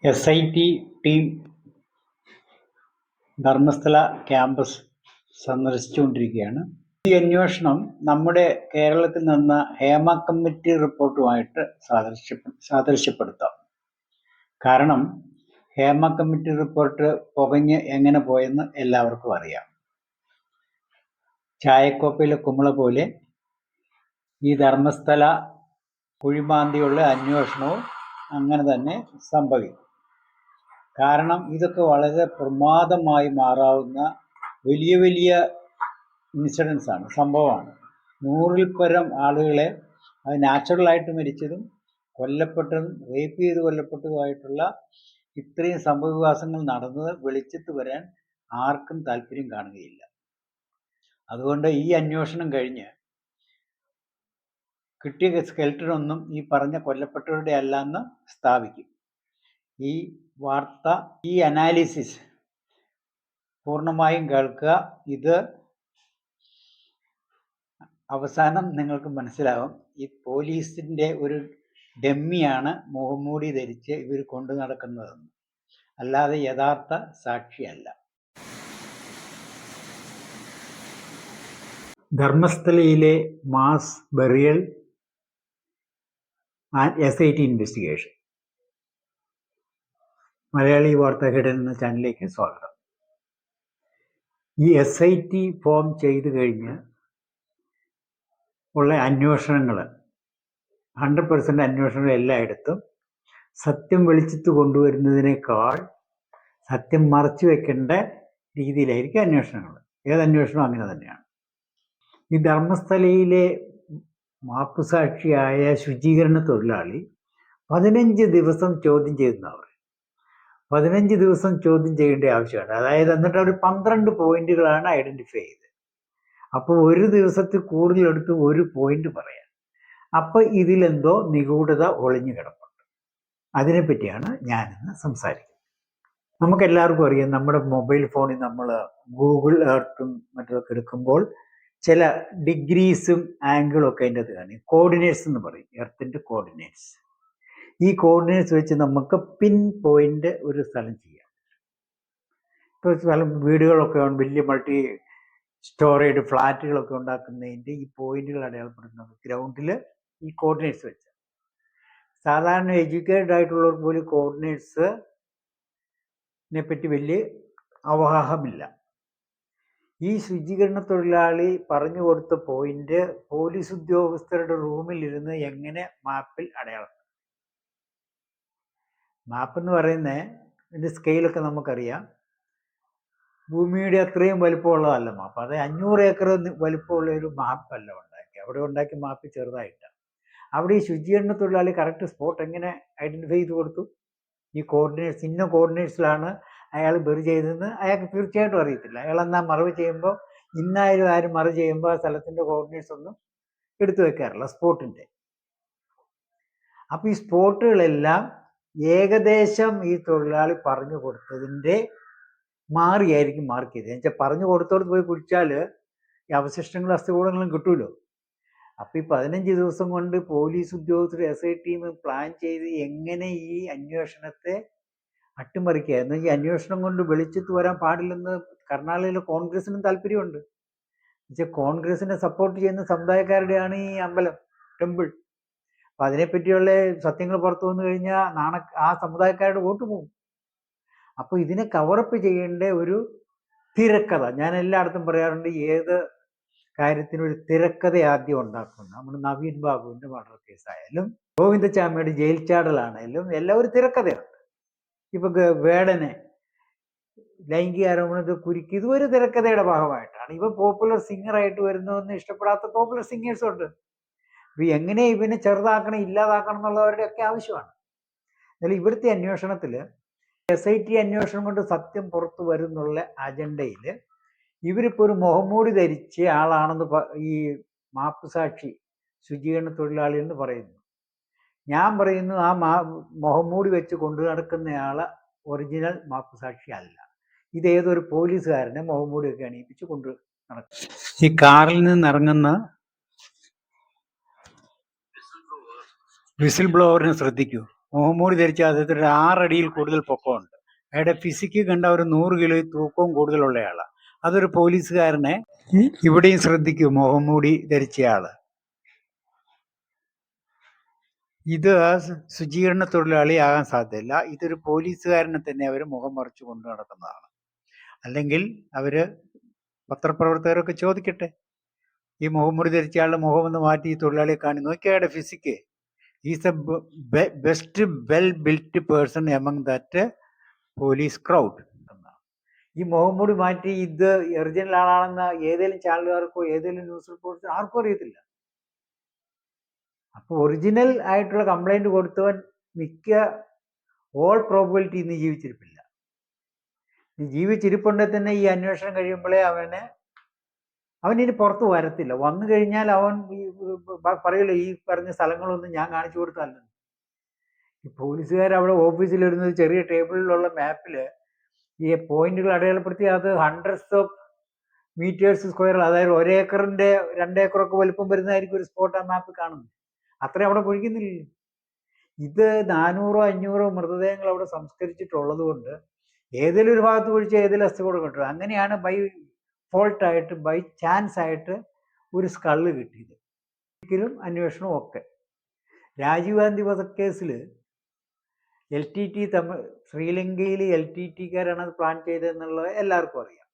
SIT team Dharmasthala campus സന്ദർശിച്ചുകൊണ്ടിരിക്കുകയാണ്. ഈ അന്വേഷണം നമ്മുടെ കേരളത്തിൽ നിന്ന ഹേമ കമ്മിറ്റി റിപ്പോർട്ടുമായിട്ട് സാദൃശ്യപ്പെടുത്താം. കാരണം ഹേമ കമ്മിറ്റി റിപ്പോർട്ട് പുകഞ്ഞ് എങ്ങനെ പോയെന്ന് എല്ലാവർക്കും അറിയാം. ചായക്കോപ്പയിലെ കുമിള പോലെ ഈ ധർമ്മസ്ഥല കുഴിമാന്തിയുള്ള അന്വേഷണവും അങ്ങനെ തന്നെ സംഭവിക്കും. കാരണം ഇതൊക്കെ വളരെ പ്രമാദമായി മാറാവുന്ന വലിയ വലിയ ഇൻസിഡൻസ് ആണ്, സംഭവമാണ്. 100-ൽ പരം ആളുകളെ അത് നാച്ചുറലായിട്ട് മരിച്ചതും കൊല്ലപ്പെട്ടതും റേപ്പ് ചെയ്ത് കൊല്ലപ്പെട്ടതുമായിട്ടുള്ള ഇത്രയും സംഭവവികാസങ്ങൾ നടന്നത് വെളിച്ചത്ത് വരാൻ ആർക്കും താല്പര്യം കാണുകയില്ല. അതുകൊണ്ട് ഈ അന്വേഷണം കഴിഞ്ഞ് കിട്ടിയ സ്കെൽട്ടനൊന്നും ഈ പറഞ്ഞ കൊല്ലപ്പെട്ടവരുടെ അല്ലെന്ന് സ്ഥാപിക്കും. ഈ വാർത്ത, ഈ അനാലിസിസ് പൂർണ്ണമായും കേൾക്കുക. ഇത് അവസാനം നിങ്ങൾക്ക് മനസ്സിലാവും ഈ പോലീസിൻ്റെ ഒരു ഡമ്മിയാണ് മുഖംമൂടി ധരിച്ച് ഇവർ കൊണ്ടു നടക്കുന്നതെന്ന്, അല്ലാതെ യഥാർത്ഥ സാക്ഷിയല്ല. ധർമ്മസ്ഥലയിലെ mass burial and SIT investigation. Malayali വാർത്താ ഹിഡൻ എന്ന ചാനലിലേക്ക് സ്വാഗതം. ഈ SIT ഫോം ചെയ്തു കഴിഞ്ഞ് ഉള്ള അന്വേഷണങ്ങൾ 100% അന്വേഷണങ്ങൾ എല്ലായിടത്തും സത്യം വെളിച്ചത്ത് കൊണ്ടുവരുന്നതിനേക്കാൾ സത്യം മറച്ചു വെക്കേണ്ട രീതിയിലായിരിക്കും അന്വേഷണങ്ങൾ. ഏതന്വേഷണവും അങ്ങനെ തന്നെയാണ്. ഈ ധർമ്മസ്ഥലയിലെ മാപ്പുസാക്ഷിയായ ശുചീകരണ തൊഴിലാളി 15 ദിവസം ചോദ്യം ചെയ്യുന്നവർ 15 ദിവസം ചോദ്യം ചെയ്യേണ്ട ആവശ്യമാണ്. അതായത് എന്നിട്ട് അവർ 12 പോയിന്റുകളാണ് ഐഡന്റിഫൈ ചെയ്തത്. അപ്പോൾ ഒരു ദിവസത്തിൽ കൂടുതലെടുത്ത് ഒരു പോയിന്റ് പറയാൻ. അപ്പോൾ ഇതിലെന്തോ നിഗൂഢത ഒളിഞ്ഞു കിടപ്പുണ്ട്. അതിനെപ്പറ്റിയാണ് ഞാനിന്ന് സംസാരിക്കുന്നത്. നമുക്കെല്ലാവർക്കും അറിയാം, നമ്മുടെ മൊബൈൽ ഫോണിൽ നമ്മൾ ഗൂഗിൾ എർത്തും മറ്റൊക്കെ എടുക്കുമ്പോൾ ചില ഡിഗ്രീസും ആംഗിളും ഒക്കെ അതിൻ്റെ അത് കാണും. കോർഡിനേറ്റ്സ് എന്ന് പറയും, എർത്തിൻ്റെ കോർഡിനേറ്റ്സ്. ഈ കോർഡിനേറ്റ്സ് വെച്ച് നമുക്ക് പിൻ പോയിന്റ് ഒരു സ്ഥലം ചെയ്യാം. ഇപ്പോൾ സ്ഥലം വീടുകളൊക്കെ വലിയ മൾട്ടി സ്റ്റോറേഡ് ഫ്ലാറ്റുകളൊക്കെ ഉണ്ടാക്കുന്നതിൻ്റെ ഈ പോയിന്റുകൾ അടയാളപ്പെടുത്തുന്നത് ഗ്രൗണ്ടിൽ ഈ കോർഡിനേറ്റ്സ് വെച്ച്. സാധാരണ എഡ്യൂക്കേറ്റഡ് ആയിട്ടുള്ളവർക്ക് പോലും കോർഡിനേറ്റ്സിനെ പറ്റി വലിയ അവഗാഹമില്ല. ഈ ശുചീകരണ തൊഴിലാളി പറഞ്ഞു കൊടുത്ത പോയിന്റ് പോലീസ് ഉദ്യോഗസ്ഥരുടെ റൂമിലിരുന്ന് എങ്ങനെ മാപ്പിൽ അടയാളപ്പെടുത്തും. മാപ്പ് എന്ന് പറയുന്നത് ഇതിൻ്റെ സ്കെയിലൊക്കെ നമുക്കറിയാം. ഭൂമിയുടെ അത്രയും വലിപ്പമുള്ളതല്ല മാപ്പ്. അത് 500 ഏക്കർ വലിപ്പമുള്ള ഒരു മാപ്പല്ല ഉണ്ടാക്കി. അവിടെ ഉണ്ടാക്കിയ മാപ്പ് ചെറുതായിട്ടാണ്. അവിടെ ഈ ശുചീകരണ തൊഴിലാളി കറക്റ്റ് സ്പോട്ട് എങ്ങനെ ഐഡൻറ്റിഫൈ ചെയ്ത് കൊടുത്തു? ഈ കോർഡിനേറ്റ്സ്, ഇന്ന കോർഡിനേറ്റ്സിലാണ് അയാൾ ബെറി ചെയ്തതെന്ന് അയാൾക്ക് തീർച്ചയായിട്ടും അറിയത്തില്ല. അയാൾ എന്നാൽ മറവ് ചെയ്യുമ്പോൾ ഇന്നായാലും ആരും മറവ് ചെയ്യുമ്പോൾ ആ സ്ഥലത്തിൻ്റെ കോർഡിനേറ്റ്സ് ഒന്നും എടുത്തു വെക്കാറില്ല, സ്പോട്ടിൻ്റെ. അപ്പോൾ ഈ സ്പോട്ടുകളെല്ലാം ഏകദേശം ഈ തൊഴിലാളി പറഞ്ഞു കൊടുത്തതിൻ്റെ മാറിയായിരിക്കും മാർക്ക് ചെയ്തത്. എന്നുവെച്ചാൽ പറഞ്ഞു കൊടുത്തോടത്ത് പോയി കുഴിച്ചാൽ ഈ അവശിഷ്ടങ്ങളും അസ്ഥികൂടങ്ങളും കിട്ടുമല്ലോ. അപ്പോൾ ഈ 15 ദിവസം കൊണ്ട് പോലീസ് ഉദ്യോഗസ്ഥർ SIT ടീം പ്ലാൻ ചെയ്ത് എങ്ങനെ ഈ അന്വേഷണത്തെ അട്ടിമറിക്കുകയായിരുന്നു. ഈ അന്വേഷണം കൊണ്ട് വെളിച്ചത്ത് വരാൻ പാടില്ലെന്ന് കർണാടകയിലെ കോൺഗ്രസിനും താല്പര്യമുണ്ട്. എന്നുവെച്ചാൽ കോൺഗ്രസിനെ സപ്പോർട്ട് ചെയ്യുന്ന സമുദായക്കാരുടെയാണ് ഈ അമ്പലം, ടെമ്പിൾ. അപ്പം അതിനെപ്പറ്റിയുള്ള സത്യങ്ങൾ പുറത്തു വന്നു കഴിഞ്ഞാൽ ആ സമുദായക്കാരുടെ വോട്ട് പോകും. അപ്പോൾ ഇതിനെ കവറപ്പ് ചെയ്യേണ്ട ഒരു തിരക്കഥ. ഞാൻ എല്ലായിടത്തും പറയാറുണ്ട്, ഏത് കാര്യത്തിനും ഒരു തിരക്കഥ ആദ്യം ഉണ്ടാക്കുന്നു. നമ്മുടെ നവീൻ ബാബുവിൻ്റെ മർഡർ കേസായാലും ഗോവിന്ദച്ചാമിയുടെ ജയിൽ ചാടലാണേലും എല്ലാം ഒരു തിരക്കഥയാണ്. ഇപ്പൊ വേടനെ ലൈംഗിക ആരോപണത്തിൽ കുരുക്കി, ഇത് ഒരു തിരക്കഥയുടെ ഭാഗമായിട്ടാണ്. ഇവ പോപ്പുലർ സിംഗറായിട്ട് വരുന്നതെന്ന് ഇഷ്ടപ്പെടാത്ത പോപ്പുലർ സിംഗേഴ്സ് ഉണ്ട്. ഇപ്പൊ എങ്ങനെ ഇവനെ ചെറുതാക്കണം, ഇല്ലാതാക്കണം എന്നുള്ളവരുടെ ഒക്കെ ആവശ്യമാണ്. എന്നാൽ ഇവിടുത്തെ അന്വേഷണത്തിൽ SIT അന്വേഷണം കൊണ്ട് സത്യം പുറത്തു വരുന്നുള്ള അജണ്ടയിൽ ഇവരിപ്പോൾ ഒരു മുഖംമൂടി ധരിച്ച ആളാണെന്ന് ഈ മാപ്പുസാക്ഷി ശുചീകരണ തൊഴിലാളി എന്ന് പറയുന്നു. ഞാൻ പറയുന്നു, ആ മുഖംമൂടി വെച്ച് കൊണ്ടു നടക്കുന്നയാള് ഒറിജിനൽ മാപ്പുസാക്ഷി അല്ല. ഇതേതൊരു പോലീസുകാരനെ മുഖംമൂടിയൊക്കെ അണിയിപ്പിച്ച് കൊണ്ടു നടക്കും. ഈ കാറിൽ നിന്ന് ഇറങ്ങുന്ന വിസിൽ ബ്ലോവറിനെ ശ്രദ്ധിക്കൂ. മുഖംമൂടി ധരിച്ച അദ്ദേഹത്തിന് ഒരു 6 അടിയിൽ കൂടുതൽ പൊക്കമുണ്ട്. അയാളുടെ ഫിസിക്ക് കണ്ട ഒരു 100 കിലോ തൂക്കവും കൂടുതലുള്ളയാളാണ്. അതൊരു പോലീസുകാരനെ ഇവിടെയും ശ്രദ്ധിക്കൂ. മുഖംമൂടി ധരിച്ചയാള് ഇത് ശുചീകരണ തൊഴിലാളിയാകാൻ സാധ്യതയില്ല. ഇതൊരു പോലീസുകാരനെ തന്നെ അവർ മുഖം മറച്ചു കൊണ്ടു നടക്കുന്നതാണ്. അല്ലെങ്കിൽ അവര് പത്രപ്രവർത്തകരൊക്കെ ചോദിക്കട്ടെ, ഈ മുഖംമൂടി ധരിച്ചയാളുടെ മുഖം ഒന്ന് മാറ്റി ഈ തൊഴിലാളിയെ കാണി നോക്കിയാളുടെ physique. Is a best well built person among that police crowd. ഈ മുഖംമൂടി മാറ്റി ഇത് ഒറിജിനൽ ആളാണെന്ന് ഏതെങ്കിലും ചാനലുകാർക്കോ ഏതെങ്കിലും ന്യൂസ് റിപ്പോർട്ട് ആർക്കും അറിയത്തില്ല. അപ്പോൾ ഒറിജിനൽ ആയിട്ടുള്ള കംപ്ലൈന്റ് കൊടുത്തവൻ ഓൾ പ്രോബബിലിറ്റി ഇന്ന് ജീവിച്ചിരിപ്പില്ല. ജീവിച്ചിരിപ്പുണ്ടെങ്കിൽ തന്നെ ഈ അന്വേഷണം കഴിയുമ്പോഴേ അവനിനി പുറത്ത് വരത്തില്ല. വന്നു കഴിഞ്ഞാൽ അവൻ പറയില്ല, ഈ പറഞ്ഞ സ്ഥലങ്ങളൊന്നും ഞാൻ കാണിച്ചു കൊടുത്തല്ല. ഈ പോലീസുകാർ അവിടെ ഓഫീസിലിരുന്നത് ചെറിയ ടേബിളിലുള്ള മാപ്പിൽ ഈ പോയിന്റുകൾ അടയാളപ്പെടുത്തി അത് ഹൺഡ്രഡ്സ് ഓഫ് മീറ്റേഴ്സ് സ്ക്വയർ, അതായത് 1 ഏക്കറിന്റെ 2 ഏക്കറൊക്കെ വലുപ്പം വരുന്നതായിരിക്കും ഒരു സ്പോട്ട് ആ മാപ്പ് കാണുന്നത്. അത്രയും അവിടെ പൊഴിക്കുന്നില്ല. ഇത് 400-500 മൃതദേഹങ്ങൾ അവിടെ സംസ്കരിച്ചിട്ടുള്ളത് കൊണ്ട് ഏതെങ്കിലും ഒരു ഭാഗത്ത് പൊഴിച്ച് ഏതെങ്കിലും അസ്ഥികൂടം കിട്ടും. അങ്ങനെയാണ് ബൈ ഫോൾട്ടായിട്ട് ബൈ ചാൻസ് ആയിട്ട് ഒരു സ്കള് കിട്ടിയത്. ഒരിക്കലും അന്വേഷണവും ഒക്കെ രാജീവ് ഗാന്ധി വധക്കേസിൽ LTT ശ്രീലങ്കയിൽ LTTക്കാരാണ് അത് പ്ലാൻ ചെയ്തതെന്നുള്ളത് എല്ലാവർക്കും അറിയാം.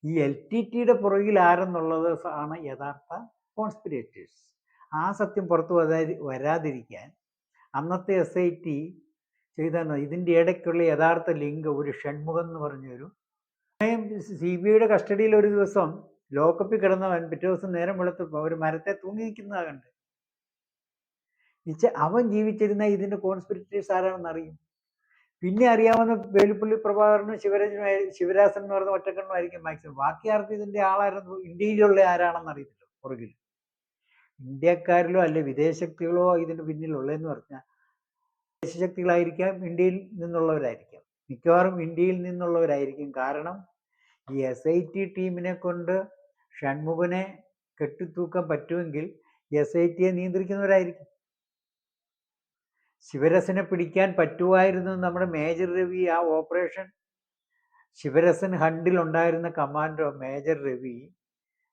ഈ LTTയുടെ പുറകിൽ ആരെന്നുള്ളത് ആണ് യഥാർത്ഥ കോൺസ്പിരേറ്റേഴ്സ്. ആ സത്യം പുറത്തു വരാതിരിക്കാൻ അന്നത്തെ SIT ചെയ്താണ്. ഇതിൻ്റെ ഇടയ്ക്കുള്ള യഥാർത്ഥ ലിങ്ക് ഒരു ഷൺമുഖം എന്ന് പറഞ്ഞൊരു CBIയുടെ കസ്റ്റഡിയിൽ ഒരു ദിവസം ലോക്കപ്പിൽ കിടന്നവൻ പിറ്റേ ദിവസം നേരം വെളുത്തപ്പോൾ ഒരു മരത്തെ തൂങ്ങി നിൽക്കുന്നതാണ് കണ്ട്. അവൻ ജീവിച്ചിരുന്ന ഇതിൻ്റെ കോൺസ്പിരിറ്റേഴ്സ് ആരാണെന്ന് അറിയും. പിന്നെ അറിയാവുന്ന വേലുപ്പള്ളി പ്രഭാകരനും ശിവരാസൻ എന്ന് പറയുന്ന ഒറ്റക്കണ്ണും ആയിരിക്കും മാക്സിമം. ബാക്കി ആർക്കും ഇതിൻ്റെ ആളായിരുന്നു ഇന്ത്യയിലുള്ള ആരാണെന്ന് അറിയത്തില്ല. പുറകിൽ ഇന്ത്യക്കാരിലോ അല്ലെ വിദേശശക്തികളോ ഇതിന് പിന്നിലുള്ളതെന്ന് പറഞ്ഞാൽ വിദേശശക്തികളായിരിക്കാം, ഇന്ത്യയിൽ നിന്നുള്ളവരായിരിക്കാം, മിക്കവാറും ഇന്ത്യയിൽ നിന്നുള്ളവരായിരിക്കും. കാരണം ഈ SIT ടീമിനെ കൊണ്ട് ഷൺമുഖനെ കെട്ടിത്തൂക്കാൻ പറ്റുമെങ്കിൽ SITയെ നിയന്ത്രിക്കുന്നവരായിരിക്കും. ശിവരസനെ പിടിക്കാൻ പറ്റുമായിരുന്നു നമ്മുടെ മേജർ രവി. ആ operation Sivarasan ഹണ്ടിലുണ്ടായിരുന്ന commando major Ravi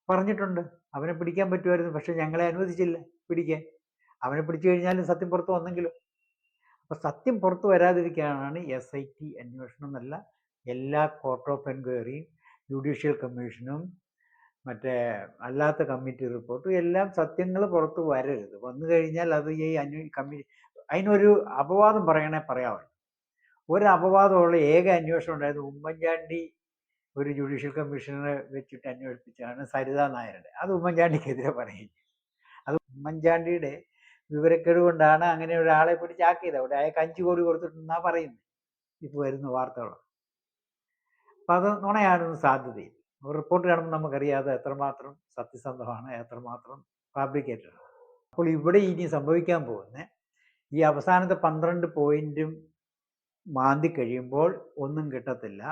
പറഞ്ഞിട്ടുണ്ട്, അവനെ പിടിക്കാൻ പറ്റുമായിരുന്നു, പക്ഷെ ഞങ്ങളെ അനുവദിച്ചില്ല പിടിക്കാൻ. അവനെ പിടിച്ചു കഴിഞ്ഞാലും സത്യം പുറത്ത് വന്നെങ്കിലും. അപ്പം സത്യം പുറത്തു വരാതിരിക്കാനാണ് SIT അന്വേഷണം എന്നല്ല എല്ലാ കോർട്ട് ഓഫ് എൻക്വയറിയും ജുഡീഷ്യൽ കമ്മീഷനും മറ്റേ അല്ലാത്ത കമ്മിറ്റി റിപ്പോർട്ടും എല്ലാം സത്യങ്ങൾ പുറത്ത് വരരുത്. വന്നു കഴിഞ്ഞാൽ അത് ഈ അതിനൊരു അപവാദം പറയാമല്ലോ. ഒരു അപവാദമുള്ള ഏക അന്വേഷണം ഉണ്ടായത് ഉമ്മൻചാണ്ടി ഒരു ജുഡീഷ്യൽ കമ്മീഷണറെ വെച്ചിട്ട് അന്വേഷിപ്പിച്ചാണ് സരിതാ നായരുടെ. അത് ഉമ്മൻചാണ്ടിക്കെതിരെ പറയുന്നത്. അത് ഉമ്മൻചാണ്ടിയുടെ വിവരക്കേട് കൊണ്ടാണ് അങ്ങനെ ഒരാളെ പിടിച്ചാക്കിയത്. അവിടെ അയാൾക്ക് 5 കോടി കൊടുത്തിട്ടെന്നാണ് പറയുന്നത് ഇപ്പോൾ വരുന്ന വാർത്തകൾ. അപ്പം അത് നുണയാണെന്ന് സാധ്യതയില്ല. റിപ്പോർട്ട് കാണുമ്പോൾ നമുക്കറിയാതെ എത്രമാത്രം സത്യസന്ധമാണ്, എത്രമാത്രം ഫാബ്രിക്കേറ്റഡ് ആണ്. അപ്പോൾ ഇവിടെ ഇനി സംഭവിക്കാൻ പോകുന്ന ഈ അവസാനത്തെ 12 പോയിന്റും മാന്തി കഴിയുമ്പോൾ ഒന്നും കിട്ടത്തില്ല.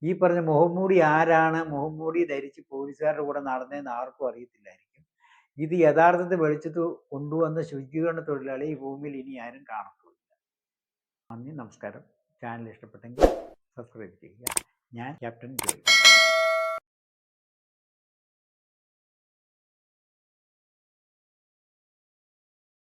ഈ പറഞ്ഞ മുഖംമൂടി ആരാണ് മുഖംമൂടി ധരിച്ച് പോലീസുകാരുടെ കൂടെ നടന്നതെന്ന് ആർക്കും അറിയത്തില്ലായിരിക്കും. ഇത് യഥാർത്ഥത്തിൽ വെളിച്ചത്ത് കൊണ്ടുവന്ന ശുചീകരണ തൊഴിലാളി ഈ ഭൂമിയിൽ ഇനി ആരും കാണത്തില്ല. നന്ദി, നമസ്കാരം. ചാനൽ ഇഷ്ടപ്പെട്ടെങ്കിൽ സബ്സ്ക്രൈബ് ചെയ്യുക. ഞാൻ ക്യാപ്റ്റൻ ജോയ്.